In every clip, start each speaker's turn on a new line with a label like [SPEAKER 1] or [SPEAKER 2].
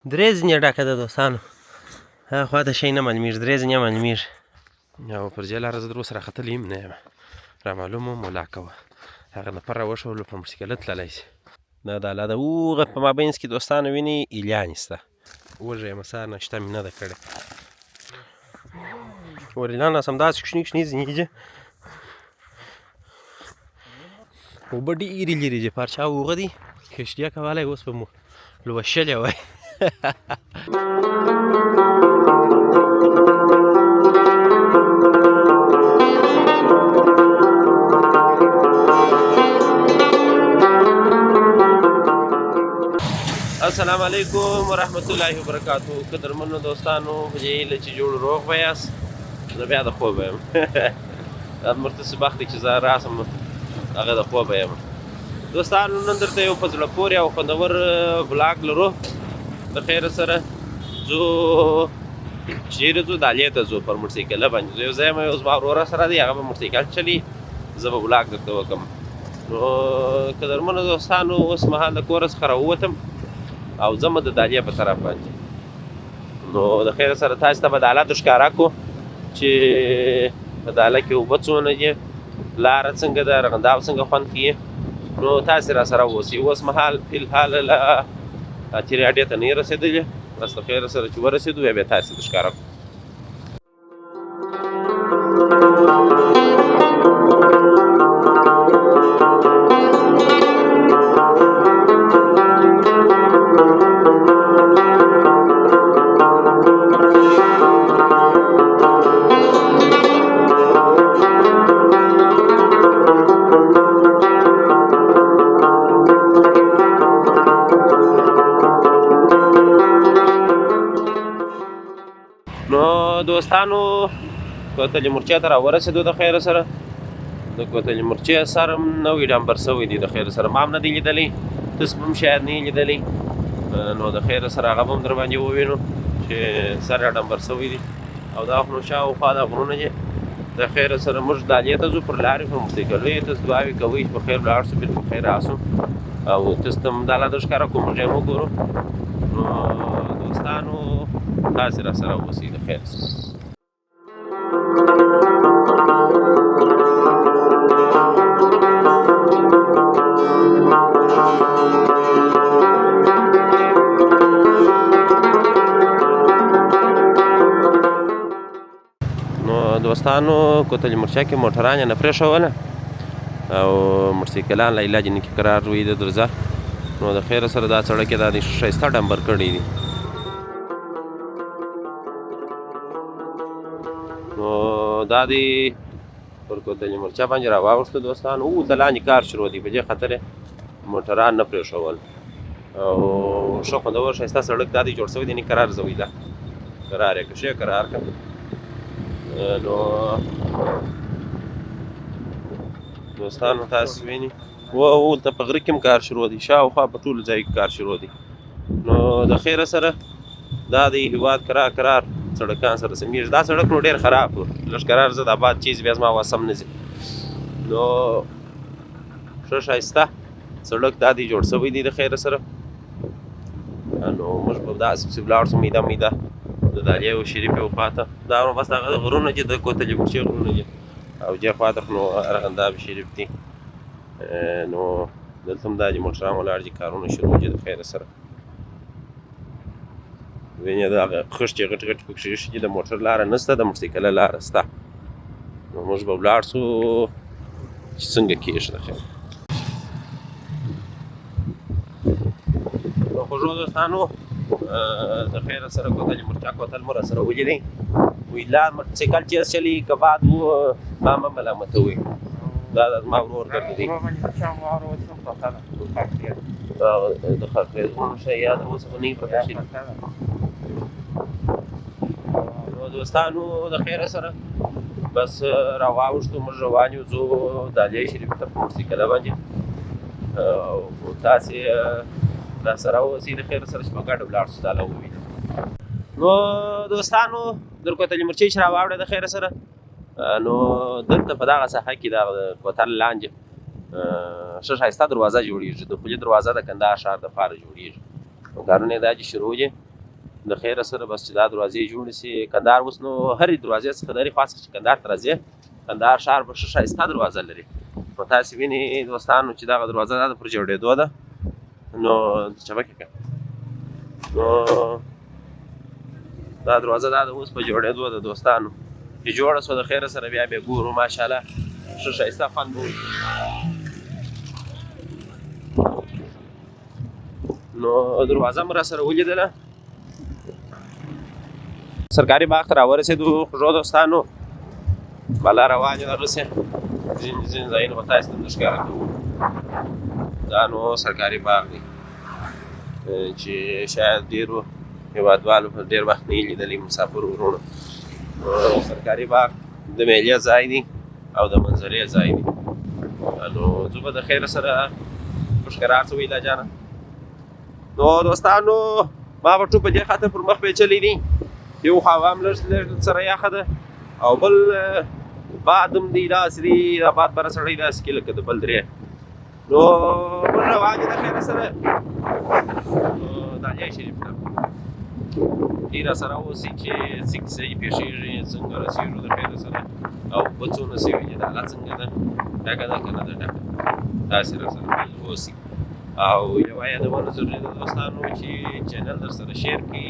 [SPEAKER 1] درې ځینې ډکه ده دوستانو، هغه خوا ته شی نه معلومېږي، درې ځینې معلومېږي. او پر دې لاره زه در ورسره ختلی هم نه یم، را معلوم وم ولا کوه هغه نفر را وښولو په موټرسایکله تللی شي. دا د الله د هغه په مابینځ کې دوستانو ویني ایلیانې شته، وږی یم سهار ناشته مې نه ده کړې. وریلان اوس همداسې کوچني کوچني ځینې دي، اوبه ډېرې لرې دي، په هر چا اوغه دي کشتیه کولی اوس به مو لوشلې وای. السلام علیکم ورحمت الله وبرکاتو. قدرمنو دوستانو، په دې هیله چې جوړ روغ به یاست. زه بیا د خوبه یم، دا مرتسب وخت دی چې زه راسم هغه د خوبه یم. دوستانو نن درته یو په زړه پورې او خوندور بلاګ لرو. د خیره سره ځو چیرې ځو؟ دالې ته ځو پر موټرسایکله باندې. زه یو ځای یم، یو زما وروره سره دی، هغه به موټرسایکل چلي، زه به بلاګ درته وکړم. نو قدرمنو دوستانو، اوس مهال د کوره څخه راووتم او ځم د دالې په طرف باندې. نو د خیره سره تاسو ته به د حالاتو ښکاره کړو چې په داله کې اوبه څونه دي، لاره څنګه ده، رغنداو څنګه خوند کوي. نو تاسې را سره اوسئ. اوس مهال فلحال له اترې اډې ته نه یې رسېدلې، بس د خیره سره چې ورسېدو بیا تاسې ته ښکاره کړو. دوستانو کوتلې مورچې ته راورسېدو د خیره سره. د کوتلې مورچې سر هم نوی ډمبر شوی دی د خیره سره، ما هم نه دی لیدلی، تاسو به هم شاید نه یې لیدلی. نو د خیره سره هغه به هم در باندې ووینو چې سر یې ډمبر شوی دی. او دا خو نو شاوخوا دا غرونه دي. د خیره سره موږ دالې ته ځو، پر لارې په موټرسایکلو تاسو دعاوې کوئ چې په خیر ولاړ شو، بېرته په خیر راسو، او تاسو ته هم دا حالات ښکاره کړو، موږ یې هم وګورو. نو دوستانو تاسې را سره اوسئ د خیر سره. دوستانو کوتلې مورچه کې موټران یې نه پرېښوله او موټرسایکلان له علاج نه کې قرار وي د درځه. نو د خیره سره دا سړک یې دا د ښایسته ډمبر کړی دی. نو دا دی پر کوتلې مورچه باندې را واوښته دوستانو. او د لاندې کار شروع دی، په دې خاطر یې موټران نه پرېښول. او ښه خوندور ښایسته سړک دا دی جوړ شوی دی، نه قرار ځوی ده، قرار یې که ښې قرار که. نو دوستانو تاسو وینئ هلته په غره کې هم کار شروع دی، شاوخوا په ټولو ځایو کې کار شروع دی. نو د خیره سره دا د هېواد قرار سړکان سره سمیږي. دا سړک نو ډېر خراب و، لږ قرار زه د آباد چیز بیا زما وسم نه ځي. نو ښه ښایسته سړک دا دی جوړ شوی دی د خیره سره. نو موږ به داسې پسې ولاړ شو میده میده د دالې او شریفې خوا ته. دا نو بس هغه غرونه دي، د کوتلې مورچې غرونه دي، او دې خوا ته نو ارغنداب شریف دي. نو دلته هم دا دي موټران ولاړ دي، کارونه شروع دي د خیره سره. وینې دغه خښتې غټ غټ پکښې ایښي دي، د موټر لاره نشته، د موټرسایکله لاره شته. نو موږ به ولاړ شو چې څنګه کېږي د خیر. نو خوږو دوستانو، د خیره سره کوتلې مورچه کوتل مو را سره ولیدئ. وایي لا موټرسایکل چې چلي که باد و ما مه ملامتوئ، دا زما ورور ګرځي دی. د خرخېدونو شی یاد اوس خو نه یې پته شي. نو دوستانو د خیره سره بس را واوښتو، موږ روان یو ځو دالې شریف ته په موټرسایکله باندې. او تاسې را سره اوسئ د خیره سره چې په ګډه ولاړ شو، داله ووینو. نو دوستانو در کوتلې مورچې چې را واوړه د خیره سره، نو دلته په دغه ساحه کې د کوتل لاندې ښه ښایسته دروازه جوړېږي، د پولي دروازه د کندهار ښار دپاره جوړېږي. کارونه یې دا چې شروع دي د خیره سره بس چې دا دروازې جوړې شي کندهار اوس نو هرې دروازې څخه لرې خوا څخه چې کندهار ته راځې کندهار ښار به ښه ښایسته دروازه لري نو تاسې وینئ دوستانو چې دغه دروازه دا د پر جوړېدو ده نو چبکې کړه نو دا دروازه دا د اوس په جوړېدو ده دوستانو چې جوړه شوه د خیره سره بیا بیا ګورو ماشاءالله ښه ښایسته خوند به نو دروازه مو راسره ولیدله سرکاري باغ ته راورسېدو خوږو دوستانو بالا روان یو دغسې ځینې ځایونه به تاسې ته موږ ښکاره کوو دا نو سرکاري باغ دی چې شاید ډېرو هېوادوالو په ډېر وخت نه یې لیدلي مسافرو وروڼو سرکاري باغ د میلې ځای دی او د منظرې ځای دی نو زه به د خیره سره ښکاره څه ویله جانه نو دوستانو ما به ټول په دې خاطر پر مخ پیچلی دي یو خوا هم لږ سره یخه ده او بل باد هم دی داسې دی دا باد بره سړی داسې کې لکه د بل درې نو بل روان دي د خیره سره دا جای شریف ته ډېر راسره اوسئ چې څه کیسه یې پېښېږي څنګه رسېږو د خیره سره او اوبه څونه سوي دي ډاله څنګه ده ډکه ده که نه ده ډکه داسې راسره اوسئ او یوه یادونه ضروري ده دوستانو چې چینل در سره شیر کړي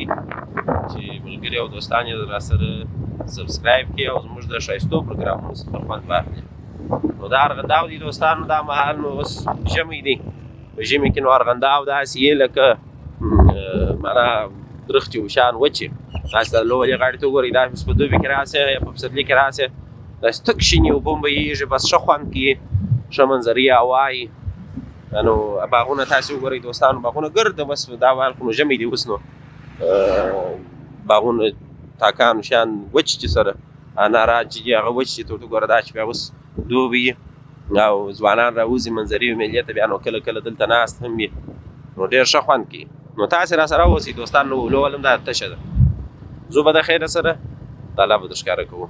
[SPEAKER 1] چې ملګري او دوستان یې راسره سبسکرایب کړي او زموږ د ښایستو پروګرامونو څخه خوند واخلي نو دا ارغنداو دي دوستانو دا مهال نو اوس ژمی دی په ژمي کې نو ارغنداو داسې یې لکه معنا درختې وشان وچې تاسې ته لوړې غاړې ته وګورئ دا اوس په دوبي کې راسې یا په پسرلي کې راسې داسې تک شین اوبه هم بهیږي بس ښه خوند کوي ښه منظرې هوا وي نو باغونه تاسې وګورئ دوستانو باغونه ګرده بس دا وال خو نو ژمی دی اوس نو باغونه تاکانو شیان وچ چې سره انارات چې دي هغه وچ چې ته ورته وګوره دا چې بیا اوس دوبي او ځوانان راوځي منظرې مېلې ته بیا نو کله کله دلته ناست هم وي نو ډېر ښه خوند کوي نو تاسې راسره اوسئ دوستان نو لول هم دا تشه ده زه به د خیره سره دا لا به در ښکاره کوو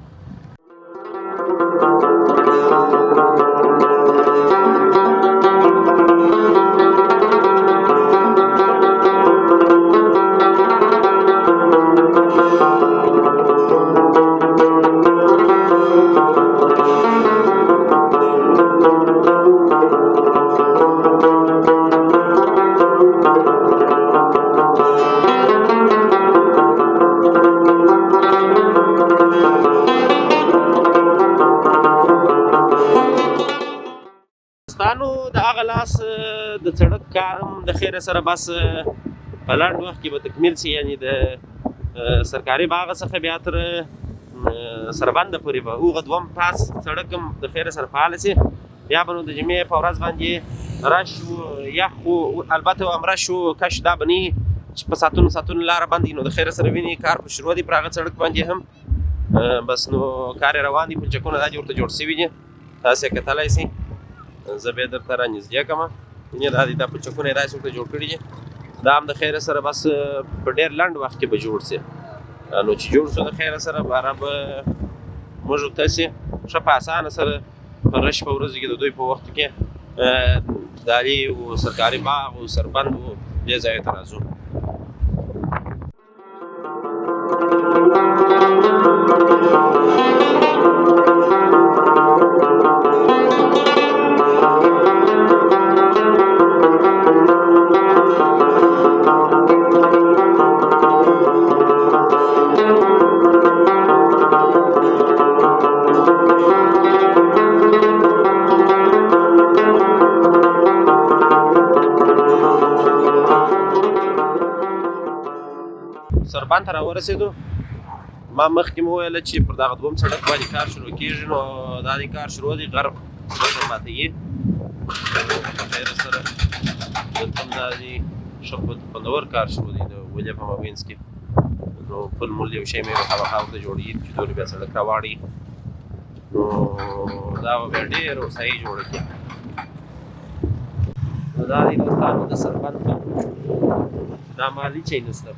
[SPEAKER 1] د هغه لاس د سړک کار هم د خیره سره بس په لنډ وخت کې به تکمیل شي یعنې د سرکاري باغ څخه بیا تر سربنده پورې به هغه دویم پاس سړک هم د خیره سره فعاله شي بیا به نو د جمعې په ورځ باندې رش و یخ و البته هم رش و کش دا به نه چې په ساعتونو لاره باندې نو د خیره سره ویني کار په شروع دي پر هغه سړک باندې هم بس نو کار یې روان دي پلچکونه دا ورته جوړ شوي دي تاسې یې کتلی شئ زه بیا درته رانږدې کړم یعنې دا دي دا پلچکونه یې داسې ورته جوړ کړي دي دا هم د خیره سره بس په ډېر لنډ وخت کې به جوړ شي نو چې جوړ شو د خیره سره باره به موږ تاسې ښه په اسانه سره په رش په ورځو کې د دوی په وخت کې د علي و سرکاري باغ و سربند و دې ځایو ته راځو سربند ته راورسېدو ما مخکې مو ویله چې پر دغه دویم سړک باندې کار شروع کېږي نو دا د کار شروع دی غرب دلته ماتوي په خیره سره دلته هم دا دی ښه خوندور کار شروع دی د ولې په مابینځ کې نو پل مل یو شی مې خامخا ورته جوړېږي چې دورې بیا سړک راواړي نو دا به بیا ډېره هوسایي جوړه کړي نو دا دی دوستانو د سربند دا مالي چی نشته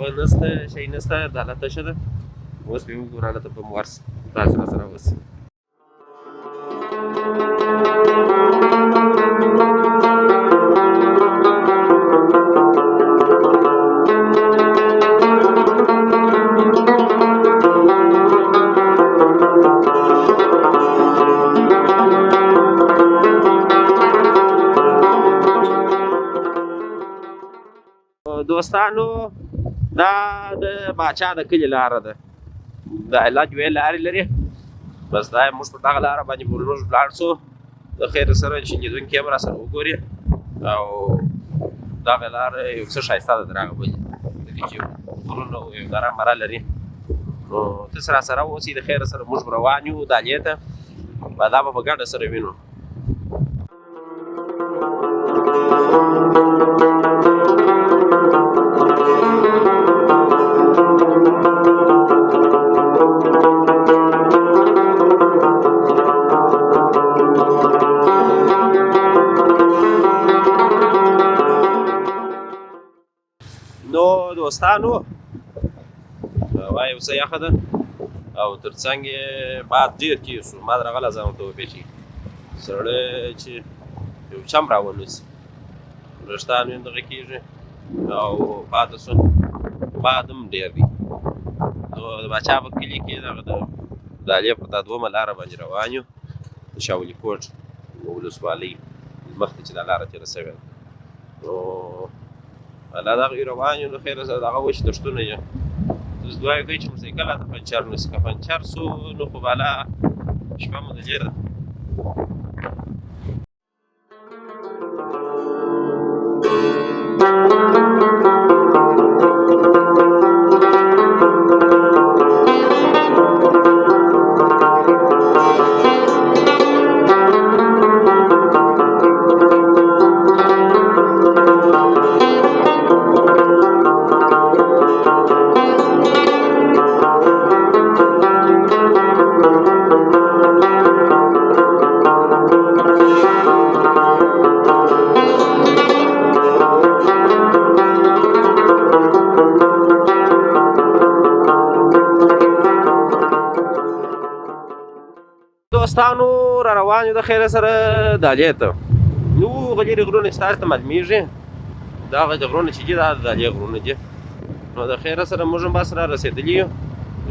[SPEAKER 1] اوبه نشته شی نشته دا لا تشه ده اوس به وګورو هلته به مو ورسي تاسو راسره اوسئ دوستانو دا د باچا د کلي لاره ده د علاج دوې لارې لري بس دا موږ په دغه لاره باندې به موږ ولاړ شو د خیر سره چې لیدونکي هم راسره وګوري او دغه لاره یو څه ښایسته ده تر هغه بلې ځکه چې غرونه او یو دره مره لري نو ته راسره اوسئ د خیر سره موږ روان یو دالې ته دا به په ګډه سره وینو نو دوستانو هوا یو څه یخه ده او تر څنګ یې باد ډېر تېز شو ما درغله ځان ورته وپېچي سړی چې یو چم راونیسي وریښتان یې دغه کېږي او پاته سو باد هم ډېر دی نو د باچا په کلي کې دغه د دالې پر دا دومه لاره باندې روان یو د شاولي کوټ ولسوالۍ مخکې چې دا لاره تېره سوې ده نو الله دغه روان یو د خیره سره دغه وچ دښتونه یې اوس دعا کوي چې موټرسایکل راته پنچر نه شي که پنچر سو نو خو بالا شپه مو د لرې ده دوستانو را روان یو د خیره سره دالې ته نو هغه لرې غرونه ستاسو ته معلومېږي دغه د غرونه چې دي دا د دالې غرونه دي نو د خیره سره موږ هم بس را رسېدلي یو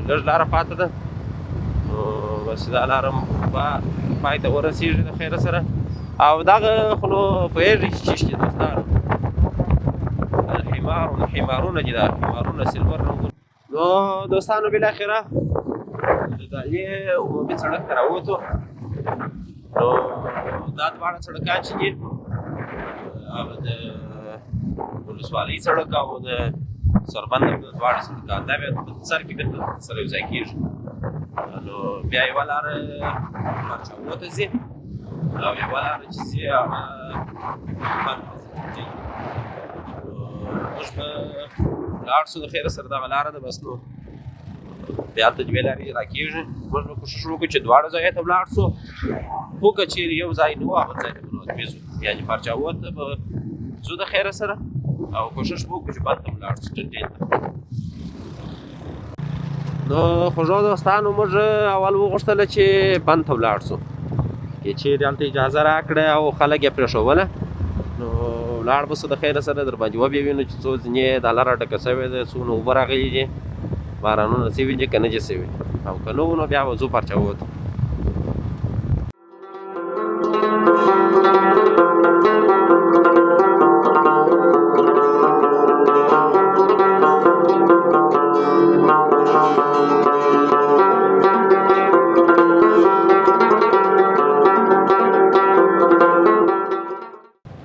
[SPEAKER 1] لږ لاره پاته ده نو بس دا لاره پای ته ورسېږي د خیره سره او دغه خو نو پوهېږئ چې چیشتي دوستانو الحمارونه دي دا حمارونه سلور رنګونه نو دوستانو بالاخره د دالې عمومي سړک ته راووتو نو دا دواړه سړکان چې دي هغه د ولسوالۍ سړک او د سربند دواړه سړکان دا بیا په سر کې بېرته سره یو ځای کېږي نو بیا یوه لاره مارچاوو ته ځي او یوه لاره چې ځي هغه بند ته ځي موږ به لاړ شو د خیره سره دغه لاره ده بس نو بیا هلته دوې لارې راکېږي موږ به کوښښ وکړو چې دواړه ځایو ته ولاړ شو خو که چېرې یو ځای نه و هغه ځای ته به نو ځو یعنې پارچاوو ته به ځو د خیره سره او کوښښ به وکړو چې بند ته ولاړ شو ټنډېل ته نو خوږو دوستانو موږ اول وغوښتله چې بند ته ولاړ شو که چېرې هلته اجازه راکړه او خلک یې پرېښوله نو ولاړ به سو د خیره سره در باندې وبیا وینو چې څو ځینې دا لاره ډکه سوې ده څونه اوبه راغلي دي بارانونه سوي دي که نه دي سوي او که نه وو نو بیا به ځو پارچاوو ته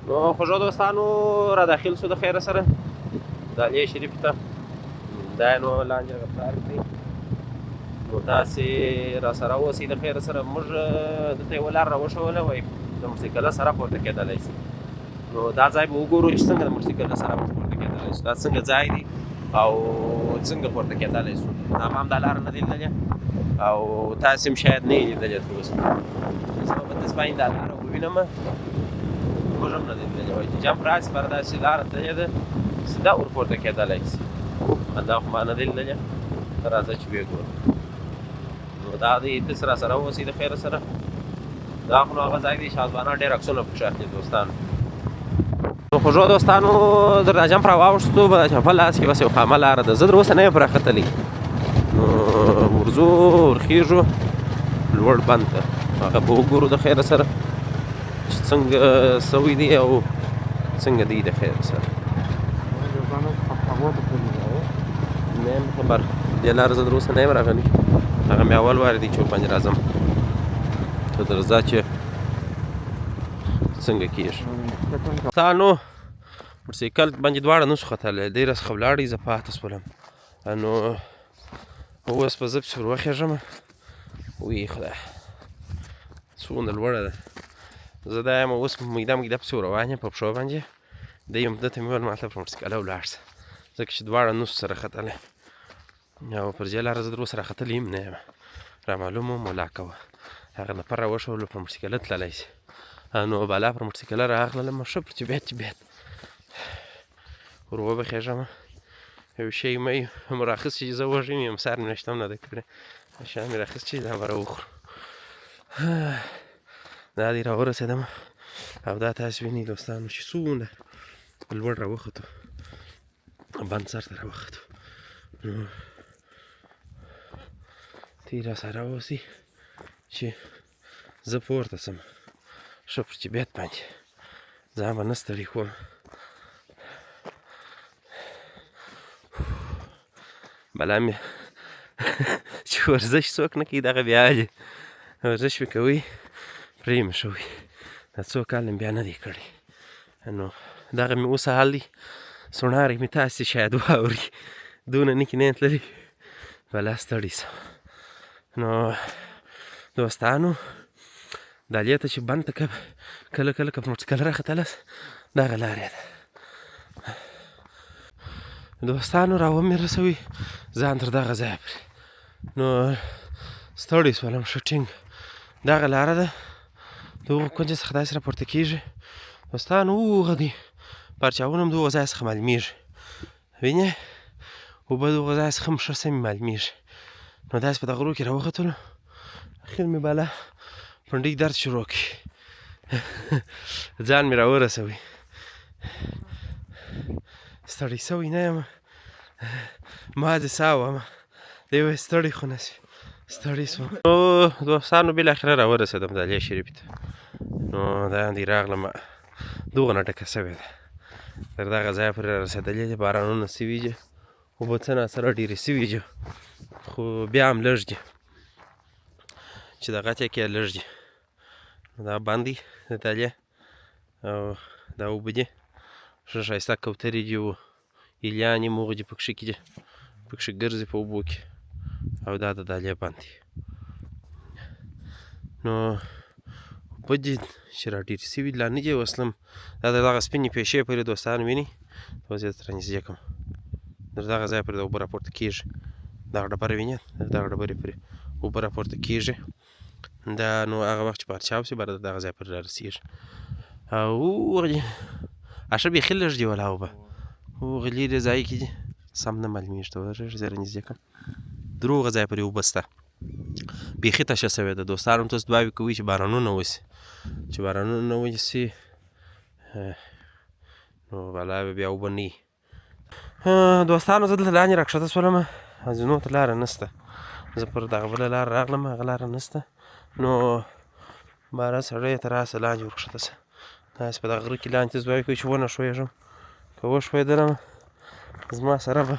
[SPEAKER 1] نو خوږو دوستانو را داخل سو د خیره سره دالې شریف ته دا نو لاندې هغه پارک دی نو تاسې راسره اوسئ د خیره سره موږ دلته یوه لار راوښوله وایي د موټرسایکله سره پورته کېدلی شي نو دا ځای به وګورو چې څنګه د موټرسایکله سره موږ پورته کېدلی شو دا څنګه ځای دی او څنګه پورته کېدلی شو دا ما هم دا لاره نه دی لیدلې او تاسې هم شاید نه یې لیدلې تر اوسه زه به داسې باندې دا لاره ووینم موږ هم نه دی لیدلې وایي چې جمپ راسي پر داسې لاره تللې ده سیده ورپورته کېدلی شي دا خو ما نه دی لیدلې ته راځه چې ویې ګورو نو دا دی ته راسره اوسئ د خیره سره دا خو نو هغه ځای دی شازوانان ډېر عکسونه پکښې اخلي دوستانو نو خوږو دوستانو در دا جمپ راواوښتو په دا چپه لاس کې بس یو خامه لاره ده زه تر اوسه نه یم پرې ختلی نو ورځو ورخېږو لوړ بند ته هغه به وګورو د خیره سره چې څنګه سوی دی او څنګه دی د خیره سره نه یم خبر دې لاره زه تر اوسه نه یم راغلی هغه مې اول وار دی چې ورباندې راځم ته درځه چې څنګه کېږي تا نو موټرسایکل باندې دواړه نسو ختلی دی راڅخه ولاړی زه پاته شولم نو اوس به زه پسې ور وخېږم وی خدای څومره لوړه ده زه دا یم اوس میده میده پسې روان یم په پښو باندې دی یم ده ته مې ویل ماته پر موټرسایکله ولاړ شه ځکه چې دواړه نسو سره ختلی او پر دې لاره زه در اوسه راختلی هم نه یم رامعلوم وم ولا کوه هغه نفر راوښولو په موټرسایکله تللی شي نو بالا پر موټرسایکله راغللم ښه پر چبیت ور وبخېږم یو شی مې هم راخیست چې زه وږی یم سر مې نشته هم نه ده کړې شیان مې راخیست چې دا به راوخورو دا دی راورسېدم او دا تاسې وینئ دوستانو چې څومره لوړ راوختو بند سر ته راوختو نو تی راسره اوسئ چې زه پورته شم ښه پر چبیت باندې ځان به نه ستړي کوم بلا مې چې ورزش څوک نه کوي دغه بیا دی ورزش مې کوئ پرې مې ښه وي دا څو کاله مې بیا نه دی کړی نو دغه مې اوس حال دی سوڼاری مې تاسې شاید واوري دونه نه کې نه یم تللی بلا ستړی شم نو دوستانو دا دې ته چې بند ته کله کله که په موټرسایکل راختلاست دغه لارې ده دوستانو را ومې رسوي ځان تر دغه ځایه پورې نو ستړی شولم ښه ټینګ دغه لاره ده د هغو کونجې څخه داسې راپورته کېږي دوستانو هغه دي پرچاونه هم د هغو ځای څخه معلومېږي وینې اوبه د هغو ځای څخه هم ښه سمې معلومېږي نو داسې په دغه غرو کې راوختلو اخر مې بالا پنډۍ درد شروع کړي ځان مې راورسوي ستړی سوی نه یم ما دې ساه ومه دی وایي ستړی خو نه شوې ستړی شوم نو دوستانو بالاخره راورسېدم دالیا شریفې ته نو داندې راغلم دغه نه ډکه سوې ده تر دغه ځایه پورې رارسېدلې دي بارانونه سوي دي اوبه څه ناڅه ډېرې سوي دي خو بیا هم لږ دي چې دغه ټیک یې لږ دي دا بند دی د دالیا او دا اوبه دي ښه ښایسته کوترې دي او هیلیانې موغې دي پکښې کې دي پکښې ګرځي په اوبو کې او دا د دالیا بند دی نو اوبه دي چې را ډېرې سوي دي لا نه دي وسلم دا د دغه سپینې پېشې پورې دوستان وینئ اوس یې درته نږدې کړم تر دغه ځایه پورې د اوبه راپورته کېږي دغه ډبره وینئ دغه ډبرې پورې اوبه راپورته کېږي دا نو هغه وخت چې پارچاو شي بیا دغه ځای پورې رارسېږي او هغه دي ښه بیخي لږ دي ولا اوبه هغه لرې ځای کې دي سم نه معلومېږي ته ورغېږي زه رانږدې کړم در هغه ځای پورې اوبه شته بیخي تشه سوې ده دوستانو هم تاسو دعاوې کوئ چې بارانونه وشي چې بارانونه نه وشي نو بلا بیا اوبه نه وي دوستانو زه دلته لاندې راکښته شولم ځینو ته لاره نشته زه پر دغه بله لاره راغلم هغه لاره نشته نو باره سړی ته راسه لاندې ورکښته شه داسې په دغه غره کې لاندې تاسو دعاوې کوئ چې ونه ښویېږم که وښویېدلم زما سره به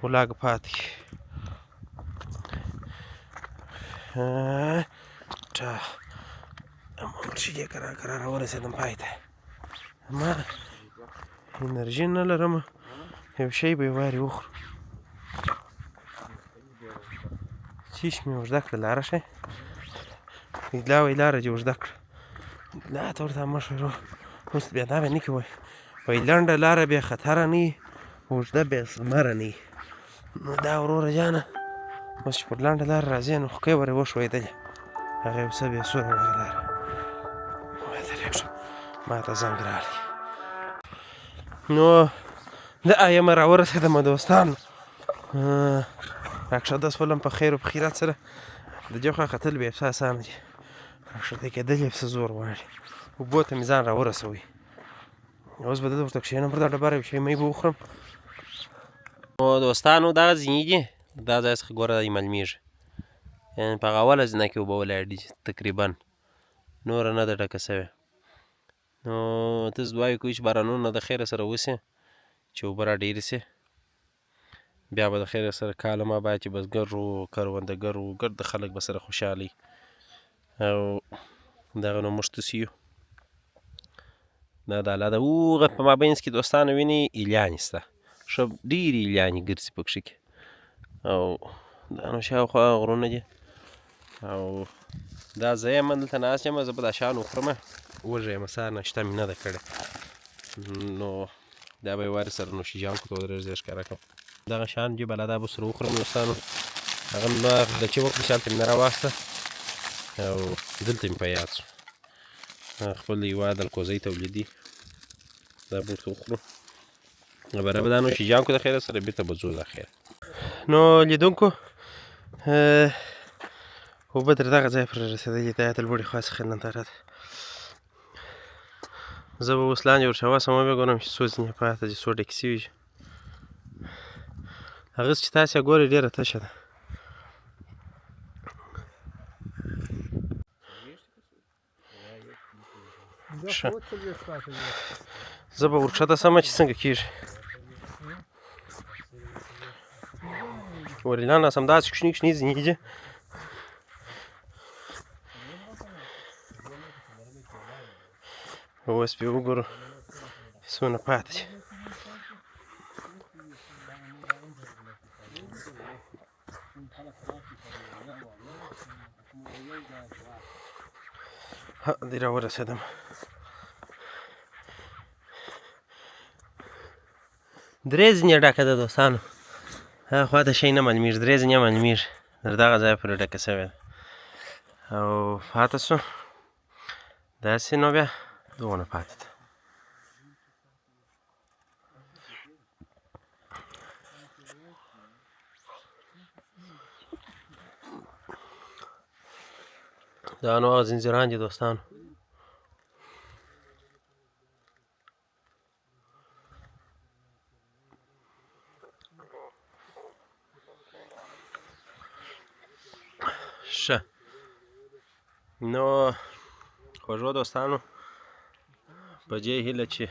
[SPEAKER 1] ولاګه پاتې مرشدې کرار راورسېدم پای ته ما انرژي نه لرم یو شی به یې وارې وخورو چیش مې اوږده کړه لاره ښه لا وایي لاره دې اوږده کړه لا ته ورته مه ښورو اوس بیا دا به نه کې وایي لنډه لاره بیا خطره نه وي اوږده بیا ثمره نه وي نو دا وروره جانه اوس چې پر لنډه لاره راځې نو خکۍ ورې وښویېدلې هغه یو څه بیا سوره وه لاره ما ته زنګ راغلی نو دا یم راورسېدم دوستانو راکښته شولم په خیر و په خیرات سره د دې خوا ختل بیا څه اسانه دي راکښته کېدل یې پسه زور غواړي اوبو ته مې ځان راورسوئ اوس به دلته ورته کښېنم پر دا ډبره یو شی مې به وخورم نو دوستانو دغه ځینې دي دا ځای څخه ګوره دا معلومېږي یعنې په هغه اوله زینه کې اوبه ولاړې دي تقریبا نوره نه ده ډکه سوې نو تاسو دعاوې کوئ چې بارانونه د خیره سره وشي چې اوبه را ډېرې شي بیا به د خیره سره کاله ما باید چې بزګر وو کروندګر وو ګرد خلک به سره خوشحاله او دغه نو موږ تاسې یو دا د الله د هغه په مابینځ کې دوستانو ویني ایلیانې شته ښه ډېرې ایلیانې ګرځي په کښې کې او دا نو شاوخوا غرونه دي او دا زه یم دلته ناست یم زه به دا شیان وخورمه وږی یم سهار ناشته مې نه ده کړې نو دا به یې وارې سره نوشیجان کو ته ودرېږي ښکاره کړم دغه شیان جي بله دا به سره وخورم دوستانو هغه مې دلچې وکړې چې هلته مې نه راواخېسته او دلته مې په یاد شو خپل هېواد الکوزۍ تولیدي دا به ورته وخورو برابر دا نوشیجان کو د خیره سره بېرته به ځو دا خیر نو لیدونکو اوبه تر دغه ځایه پورې رسېدلي دا د لوړې خوا څخه ننداره ده زه به اوس لاندې ورشواسم وبیا ګورم چې څو ځینې پاته دي څو ډکې سوي دي هغسې چې تاسې یې ګورئ ډېره تشه ده ښه زه به ورکښته سمه چې څنګه کېږي ورېلان ناست همداسې کوچني کوچني ځینې دي اوس بیا وګورو څونه پاته دي دی راورسېدم درې ځینې ډکه ده دوستانو هغه خوا ته شی نه معلومېږي درې ځینې معلومېږي تر دغه ځایه پورې ډکه سوې ده او پاته سو داسې نو بیا دغونه پاته ده دا نو هغه ځنځیران دي دوستانو ښه نو خوږو دوستانو په دې هیله چې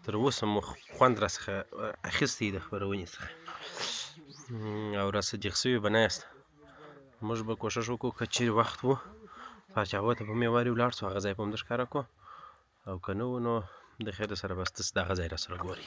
[SPEAKER 1] تر اوسه مو خوند راڅخه اخیستی د خپرونې څخه او راصدیق سوي به نه یاست موږ به کوښښ وکړو که چیرې وخت و پاچاهو ته به مې وارې ولاړ شو هغه ځای به هم در ښکاره کړو او که نه و نو د خیر سره بس تاسې دغه ځای را سره ګورئ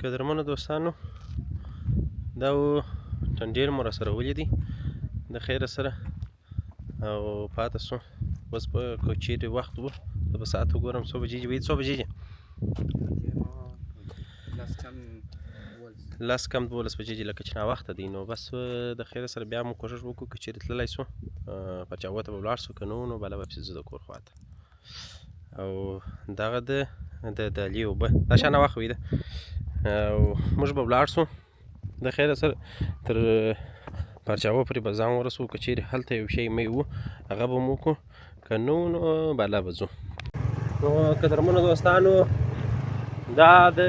[SPEAKER 1] قدرمنو دوستانو دا و ټنډیر مو راسره ولیدي د خیره سره او پاته سو اوس به که چیرې وخت و زه به ساعت وګورم څو بجې دي وایي څو بجې دي لس کم 12 بجې دي لکه چې ناوخته دی نو بس د خیره سره بیا مو کوښښ وکړو که چیرې تللی سو پچاوه ته به ولاړ سو که نه و نو بله به پسې ځو د کور خواته او دغه د دالې اوبه دا شان ناوخته وي ده او موږ به ولاړ سو د خیره سره تر پرچاوه پورې به ځان ورسو که چیرې هلته یو شی می و هغه به مو وکړو که نه و نو بالا به ځو نو قدرمنو دوستانو دا د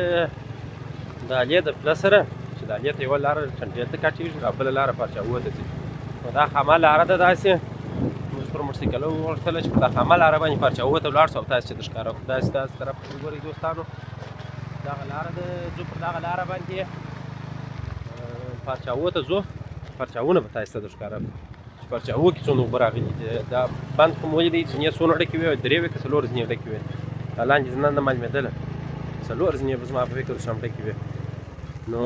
[SPEAKER 1] دالې د پله سره چې دالې ته یوه لاره ټنډې ته کټېږي او بله لاره پرچاوه ته ځي نو دا خامه لاره ده داسې موږ پر موټرسایکلو وغوښتله چې په دا خامه لاره باندې پرچاوه ته ولاړ سو او تاسې د ښکاره کړو داسې داسې طرف ته وګورئ دوستانو دغه لاره ده ځو پر دغه لاره باندې پرچاوه ته ځو پرچاوونه به تاسې ته در ښکاره کړو چې پرچاوه کې څومره اوبه راغلي دي دا بند خو مو ولیدئ ځینې څونه ډکې وې 3 وې که 4 ځینې ډکې وې دا لاندې زه نه معلومېدله 4 ځینې به زما په فکر شم ډکې وې نو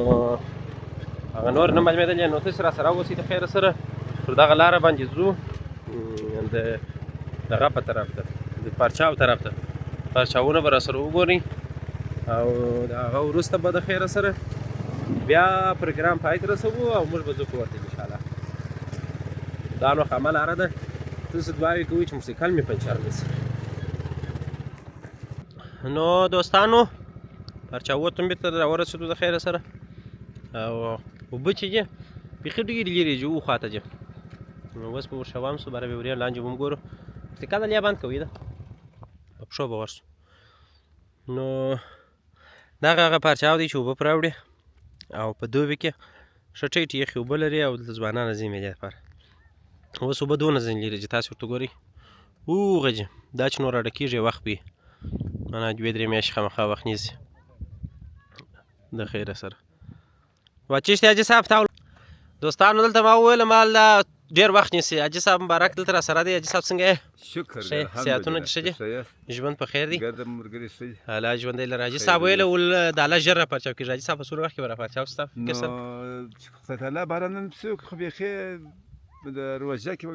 [SPEAKER 1] هغه نور نه معلومېدلې نو تاسې راسره اوسئ د خیره سره پر دغه لاره باندې ځو د دغه په طرف ته د پرچاو طرف ته پرچاوونه به راسره وګورئ او د هغه وروسته به د خیره سره بیا پروګرام پای ته رسوو او موږ به ځو کور ته انشاءالله. دا نو خامه لاره ده، تاسو دعاوې کوئ چې موټرسایکل مې پنچر نه شي. نو دوستانو پرچاوو تنبې ته راورسېدو د خیره سره، او اوبه چې دي بیخي ډېرې لرې دي و خواته دي. نو اوس به ورشوام سو باره به وریم لاندې به هم ګورو. موټرسایکل یا بند کوي ده په پښو به ورسو. نو دغه هغه پرچاو دی چې اوبه پرې وړي او په دوبي کې ښه ټیټ یخې اوبه لري او دلته ځوانان راځي میلې لپاره. اوس اوبه دونه ځینې لري چې تاسې ورته ګورئ هوغه دي، دا چې نور راډکېږي وخت وي، معنی 2-3 میاشتې خامخا وخت نیسي د خیره سره. واچېشتې حاجي صاحب تا دوستانو دلته ما وویل مال ډېر وخت نیسي. حاجي صاحب مبارک دلته را سره دی. حاجي صاحب څنګه یې؟
[SPEAKER 2] شکر
[SPEAKER 1] صحتونه دې ښه دي؟ ژوند په خیر دی؟
[SPEAKER 2] ګردم ملګري ښه دي؟
[SPEAKER 1] الله ژوندی لره. حاجي صاحب ویله ول د الله ژر را پرچاو کېږي. حاجي صاحب په څومره وخت کې به را پرچاو ستا فکر سره؟
[SPEAKER 2] نو خدای تعالی باران نن پسې وکړي خو بیخي د روژه کې به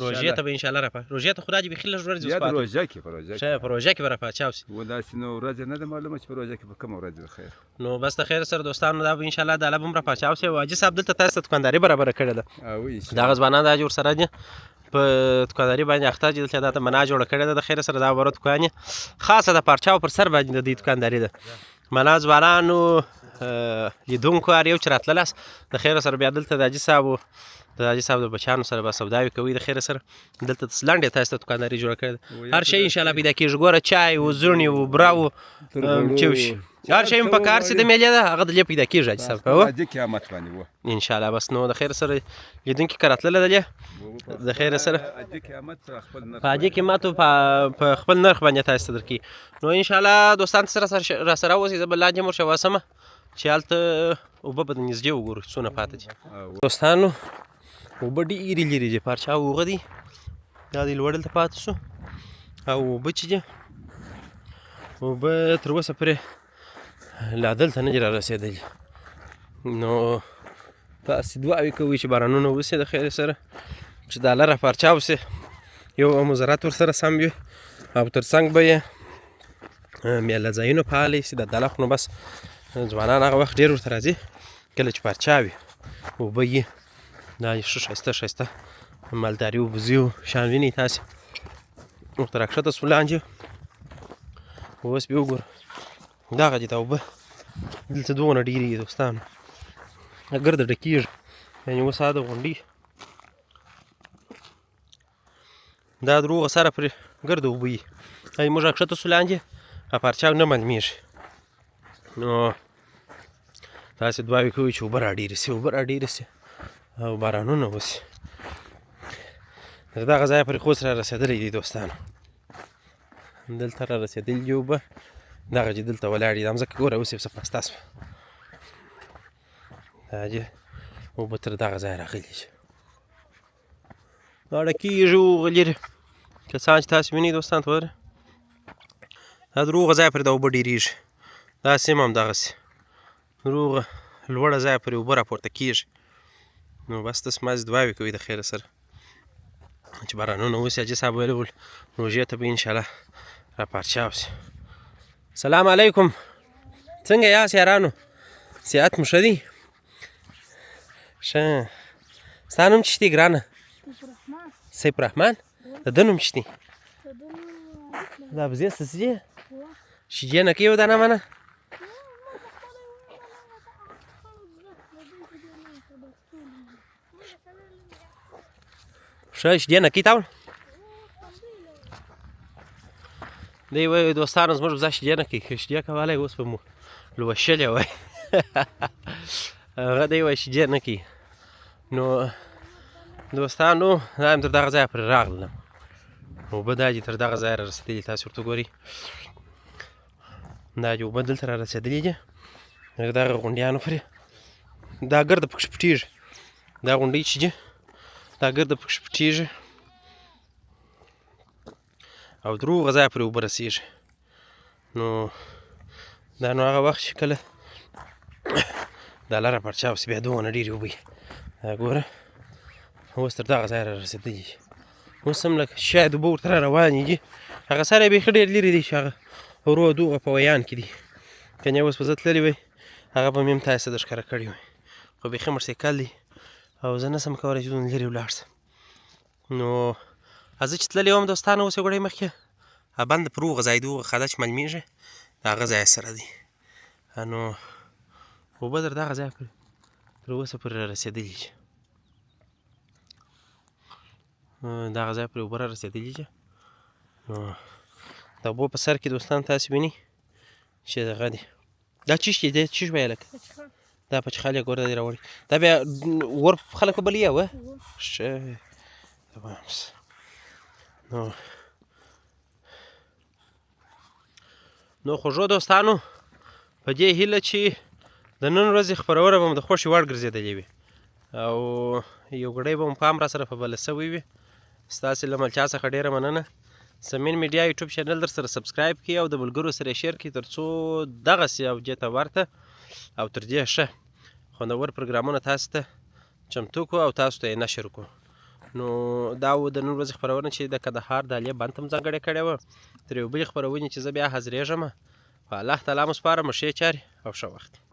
[SPEAKER 1] روژې ته به انشاءالله را روژې ته خو دا دې بیخي لږ ورځې
[SPEAKER 2] یا د روژه کې په
[SPEAKER 1] روژه کې به را پرچاو سي.
[SPEAKER 2] و داسې نو ورځ نه ده معلومه چې په روژه کې به کومه ورځ ده. خیر
[SPEAKER 1] نو بس د خیر سره دوستانو دا به انشاءالله د الله به هم را پرچاو سي. او حاجي صاحب دلته تاسو ته دوکانداري برابره کړې ده. دغه ځوانان دا جوړ سره دي په دوکانداري باندې اخته دي. دلته دا ته منا جوړه کړې ده د خیر سره. دا بره دوکان یې خاصه د پرچاو پر سر باندې د دې دوکانداري ده. منا ځوانانو لیدونکو هر یو چې راتللاست د خیر سره بیا دلته د حاجي صاحب د حاجي صاحب د بچیانو سره به سوداوي کوي د خیر سره. دلته لنډې تاسو ته دوکانداري جوړه کړې ده. هر شی انشاءالله پیدا کېږي. ګوره چای و زوړني و بوره و چوش هر شی هم په کار سي د میلې ده هغه دلې پیدا کېږي حاجي صاحب
[SPEAKER 2] د قیامت باندې و
[SPEAKER 1] انشاءالله. بس نو د خیر سره لیدونکي که راتللی دلې د خیر سره په حاجي قیمت په خپل نرخ باندې تاسو ته درکوي. نو انشاءالله دوستان سره را سره اوسئ. زه به لاندې هم ورشواسمه چې هلته اوبه به د نږدې وګورو څونه پاته دي. دوستانو اوبه ډېرې لرې دي. پرچا اوغه دي دا دی لوړ دلته پاته شو. او اوبه چې دي اوبه تر اوسه پورې لا دلته نه دي رارسېدلي. نو تاسې دعاوې کوئ چې بارانونه وسي د خیر سره چې د الله را پرچاو سي. یو مزرعت ورسره سم وي او تر څنګ به یې میله ځایونه فعاله سي. د دله خو نو بس ځوانان هغه وخت ډېر ورته راځي کله چې پرچا وي اوبه یي دا ښه ښایسته ښایسته مالداري اوبه ځي شان وینئ تاسې. ورته راکښته سو لاندې اوس بیا وګوره دغه دي دا اوبه دلته دونه ډېرې دي دوستانو ګرده ډکېږي. یعنې اوس دا غونډۍ دا دروغه سره پرې ګرده اوبه وي. موږ راکښته سو لاندې پرچاو نه معلومېږي. نو تاسې دعاوې کوئ چې اوبه راډېرې سي اوبه راډېرې سي او بارانونه وسي. تر دغه ځایه پورې خو اوس را رسېدلی دي دوستانو. دلته را رسېدلي دي اوبه دغه چې دلته ولاړې دي. دا مځکه ګوره اوس یې څه پسته سوه. دا چې اوبه تر دغه ځایه راغلي دي. دا ډکېږي هغه لرې کسان چې تاسې وینئ دوستان ته وګوره دا د روغه ځایه پورې دا اوبه ډېرېږي. دا سیمه هم دغسې روغه لوړه ځایه پورې اوبه راپورته کېږي. نو بس تاسې مازې دعاوې کوئ د خیره سره چې بارانونه وسي. حاجي صاحب ویلي ول روژې ته به انشاءالله را پرچاو سي. سلام علیکم څنګه یاست یارانو؟ صحت مو ښه دی؟ ښه. ستا نوم څه دی ګرانه؟ سیف الرحمن. د ده نوم څه دی؟ دا وزې څه دي؟ شیدې نه کوي ودانه منه؟ ښه شیدې نه کوي تا دی وایي دوستانو زموږ بزه شیدې نه کوي. که شیدې کولی اوس به مو لوشلې وای. هغه دی وایي شیدې نه کوي. نو دوستانو دا یم تر دغه ځایه پورې راغلم. اوبه دا دي تر دغه ځایه را رسېدلي تاسې ورته ګورئ. دا چې اوبه دلته را رسېدلي دي دغه غونډیانو پورې دا ګرده پکښې پټېږي. دا غونډۍ چې دي دا ګرده پکښې پټېږي او تر هغه ځایه پورې اوبه رسېږي. نو دا نو هغه وخت چې کله د الله را پرچاو سي بیا دونه ډېرې اوبه وي. دا ګوره اوس تر دغه ځایه را رسېدلي دي. اوس هم لکه شاید اوبه ورته را روانې دي. هغه سره یې بیخي ډېر لرې دی چې هغه ورو دوغه په ویان کې دي. کنې اوس به زه تللی وی هغه به مې هم تاسې ته درښکاره کړي وي خو بیخي موټرسایکل دی او زه نه شم کولی چې دونه لرې ولاړ شم نو زه چې تللی وم دوستانو اوس یو ګړی مخکې بنده پر هغه ځای دی هغه خده چې معلومېږي د هغه ځای سره دی نو اوبه در دغه ځای پورې تر اوسه پورې را رسېدلي دي دغه ځای پورې اوبه را رسېدلي دي نو د اوبو په سر کې دوستان تاسې وینئ چې دغه دی دا چیش دی دا چیش ویه لکه دا پچخال یې ګوره دی راوړي دا بیا ور خلک به بلې وه ښه نو خوږو دوستانو په دې هیله چې د نن ورځې خپرونه به مو د خوښې وړ ګرځېدلې وي او یو ګړی به مو پام را سره په بله سوی وي ستاسې له ملچا څخه ډېره مننه سمین میډیا یوټیوب چینل در سره سبسکرایب کړئ او د ملګرو سره یې شیر کړئ تر څو دغسې او دې ته ورته او تر دې ښه خوندور پروګرامونه تاسو ته چمتو کړو او تاسو ته یې نشر کړو نو دا و د نن ورځې خپرونه چې د کندهار د عالیه بند ته م ځانګړې کړې وه تر یو بلې خپرونې چې زه بیا حاضرېږم په الله تعالی مو سپارم ښې چارې او ښه وخت